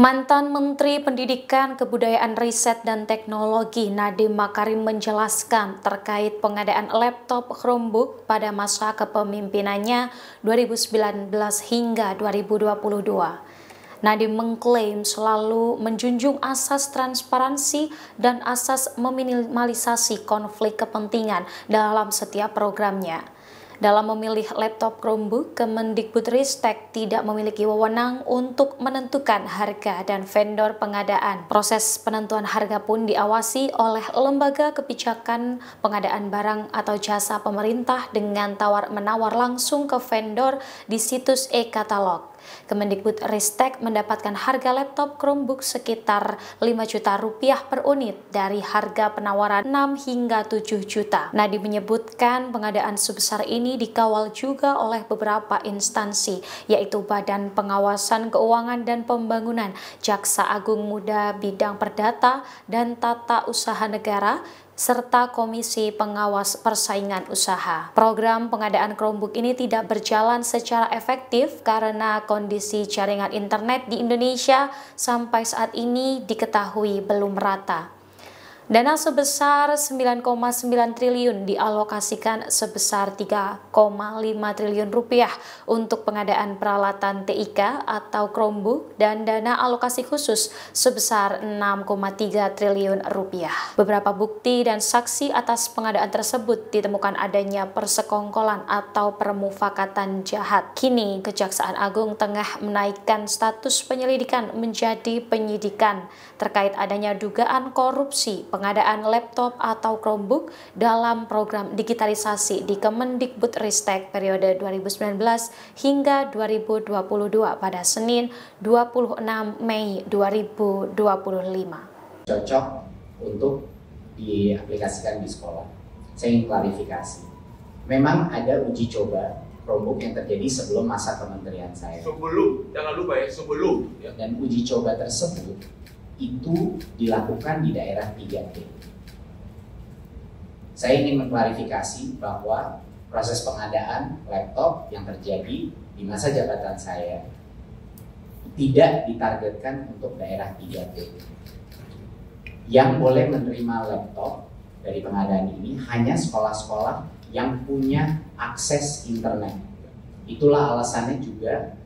Mantan Menteri Pendidikan, Kebudayaan, Riset, dan Teknologi Nadiem Makarim menjelaskan terkait pengadaan laptop Chromebook pada masa kepemimpinannya 2019 hingga 2022. Nadiem mengklaim selalu menjunjung asas transparansi dan asas meminimalisasi konflik kepentingan dalam setiap programnya. Dalam memilih laptop Chromebook, Kemendikbudristek tidak memiliki wewenang untuk menentukan harga dan vendor pengadaan. Proses penentuan harga pun diawasi oleh lembaga kebijakan pengadaan barang atau jasa pemerintah dengan tawar-menawar langsung ke vendor di situs e-katalog. Kemendikbudristek mendapatkan harga laptop Chromebook sekitar 5 juta rupiah per unit dari harga penawaran 6 hingga 7 juta. Nadiem menyebutkan pengadaan sebesar ini dikawal juga oleh beberapa instansi, yaitu Badan Pengawasan Keuangan dan Pembangunan, Jaksa Agung Muda Bidang Perdata dan Tata Usaha Negara, serta Komisi Pengawas Persaingan Usaha. Program pengadaan Chromebook ini tidak berjalan secara efektif karena kondisi jaringan internet di Indonesia sampai saat ini diketahui belum merata. Dana sebesar 9,9 triliun dialokasikan sebesar 3,5 triliun rupiah untuk pengadaan peralatan TIK atau Chromebook dan dana alokasi khusus sebesar 6,3 triliun rupiah. Beberapa bukti dan saksi atas pengadaan tersebut ditemukan adanya persekongkolan atau permufakatan jahat. Kini Kejaksaan Agung tengah menaikkan status penyelidikan menjadi penyidikan terkait adanya dugaan korupsi pengadaan laptop atau Chromebook dalam program digitalisasi di Kemendikbudristek periode 2019 hingga 2022 pada Senin 26 Mei 2025. Cocok untuk diaplikasikan di sekolah. Saya ingin klarifikasi. Memang ada uji coba Chromebook yang terjadi sebelum masa kementerian saya. Sebelum, jangan lupa ya, sebelum. Dan uji coba tersebut itu dilakukan di daerah 3T. Saya ingin mengklarifikasi bahwa proses pengadaan laptop yang terjadi di masa jabatan saya tidak ditargetkan untuk daerah 3T. Yang boleh menerima laptop dari pengadaan ini hanya sekolah-sekolah yang punya akses internet. Itulah alasannya juga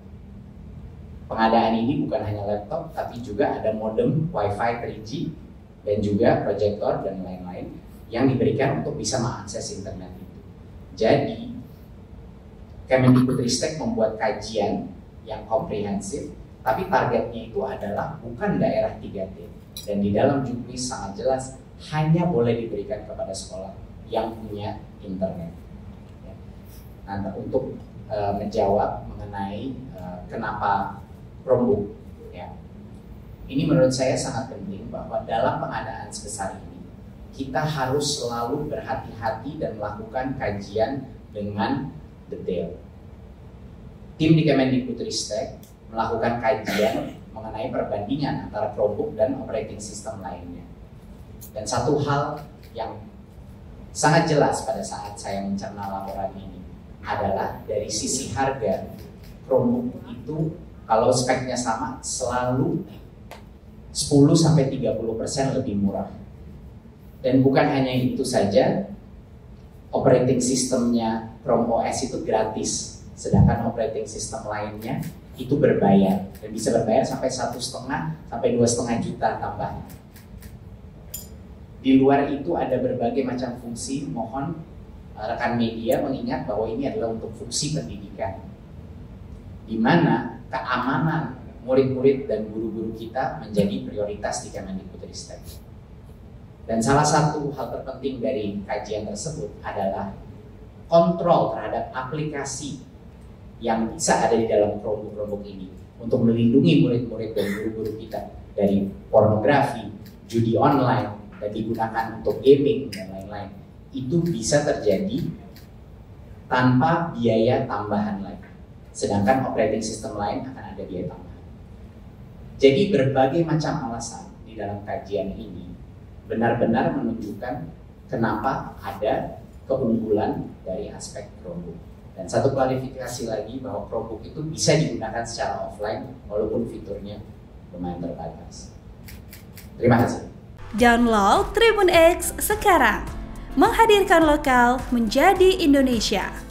pengadaan ini bukan hanya laptop, tapi juga ada modem Wi-Fi 3G dan juga proyektor dan lain-lain yang diberikan untuk bisa mengakses internet itu. Jadi, Kemendikbudristek membuat kajian yang komprehensif, tapi targetnya itu adalah bukan daerah 3T. Dan di dalam juknis sangat jelas hanya boleh diberikan kepada sekolah yang punya internet. Nah, untuk menjawab mengenai kenapa Chromebook, ya. Ini menurut saya sangat penting bahwa dalam pengadaan sebesar ini kita harus selalu berhati-hati dan melakukan kajian dengan detail. Tim di Kemendikbudristek melakukan kajian mengenai perbandingan antara Chromebook dan operating system lainnya. Dan satu hal yang sangat jelas pada saat saya mencerna laporan ini adalah dari sisi harga, Chromebook itu kalau speknya sama, selalu 10-30% lebih murah. Dan bukan hanya itu saja, operating systemnya Chrome OS itu gratis. Sedangkan operating system lainnya itu berbayar. Dan bisa berbayar sampai 1,5 sampai 2,5 juta tambahan. Di luar itu ada berbagai macam fungsi, mohon rekan media mengingat bahwa ini adalah untuk fungsi pendidikan. Di mana keamanan murid-murid dan guru-guru kita menjadi prioritas di Kemendikbudristek. Dan salah satu hal terpenting dari kajian tersebut adalah kontrol terhadap aplikasi yang bisa ada di dalam Chromebook ini untuk melindungi murid-murid dan guru-guru kita dari pornografi, judi online, dan digunakan untuk gaming dan lain-lain. Itu bisa terjadi tanpa biaya tambahan lagi. Sedangkan operating system lain akan ada biaya tambahan. Jadi berbagai macam alasan di dalam kajian ini benar-benar menunjukkan kenapa ada keunggulan dari aspek Chromebook. Dan satu klarifikasi lagi bahwa Chromebook itu bisa digunakan secara offline walaupun fiturnya lumayan terbatas. Terima kasih. Download Tribun X sekarang, menghadirkan lokal menjadi Indonesia.